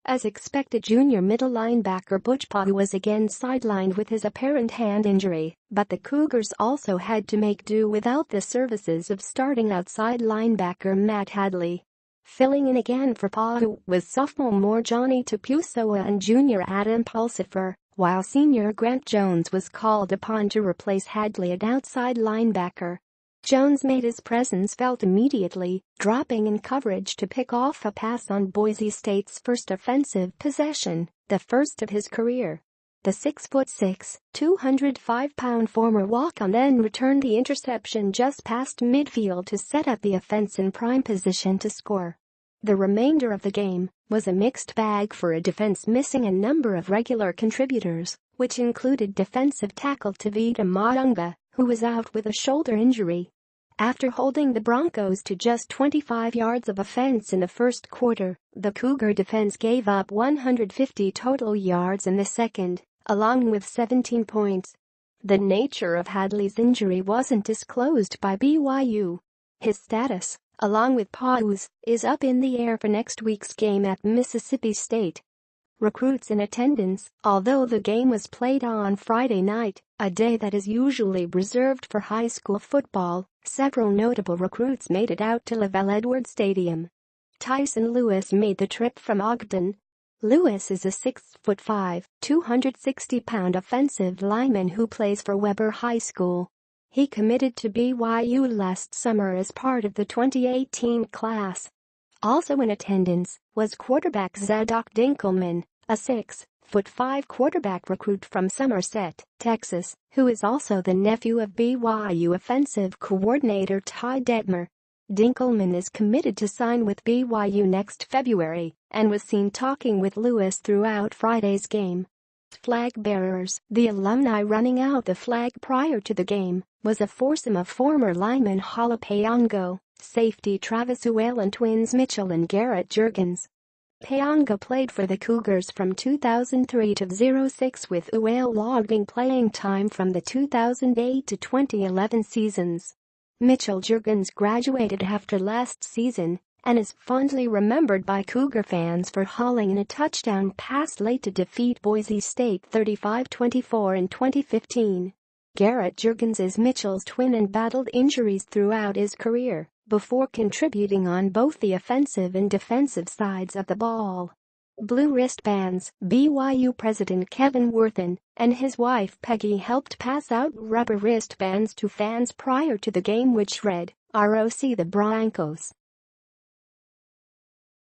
As expected, junior middle linebacker Butch Pugh was again sidelined with his apparent hand injury, but the Cougars also had to make do without the services of starting outside linebacker Matt Hadley. Filling in again for Pugh was sophomore Johnny Tupusoa and junior Adam Pulsifer, while senior Grant Jones was called upon to replace Hadley at outside linebacker. Jones made his presence felt immediately, dropping in coverage to pick off a pass on Boise State's first offensive possession, the first of his career. The 6'6", 205-pound former walk-on then returned the interception just past midfield to set up the offense in prime position to score. The remainder of the game was a mixed bag for a defense missing a number of regular contributors, which included defensive tackle Tavita Maunga, who was out with a shoulder injury. After holding the Broncos to just 25 yards of offense in the first quarter, the Cougar defense gave up 150 total yards in the second, along with 17 points. The nature of Hadley's injury wasn't disclosed by BYU. His status, along with Pugh's, is up in the air for next week's game at Mississippi State. Recruits in attendance, although the game was played on Friday night, a day that is usually reserved for high school football, several notable recruits made it out to LaVell Edwards Stadium. Tyson Lewis made the trip from Ogden. Lewis is a 6'5", 260-pound offensive lineman who plays for Weber High School. He committed to BYU last summer as part of the 2018 class. Also in attendance was quarterback Zadok Dinkelman, a 6'5" quarterback recruit from Somerset, Texas, who is also the nephew of BYU offensive coordinator Ty Detmer. Dinkelman is committed to sign with BYU next February and was seen talking with Lewis throughout Friday's game. Flag bearers, the alumni running out the flag prior to the game, was a foursome of former lineman Halapaongo, safety Travis Uwell and twins Mitchell and Garrett Juergens. Paongo played for the Cougars from 2003 to 06 with Uwell logging playing time from the 2008 to 2011 seasons. Mitchell Juergens graduated after last season and is fondly remembered by Cougar fans for hauling in a touchdown pass late to defeat Boise State 35-24 in 2015. Garrett Juergens is Mitchell's twin and battled injuries throughout his career before contributing on both the offensive and defensive sides of the ball. Blue wristbands, BYU president Kevin Worthen and his wife Peggy helped pass out rubber wristbands to fans prior to the game which read, "ROC the Broncos."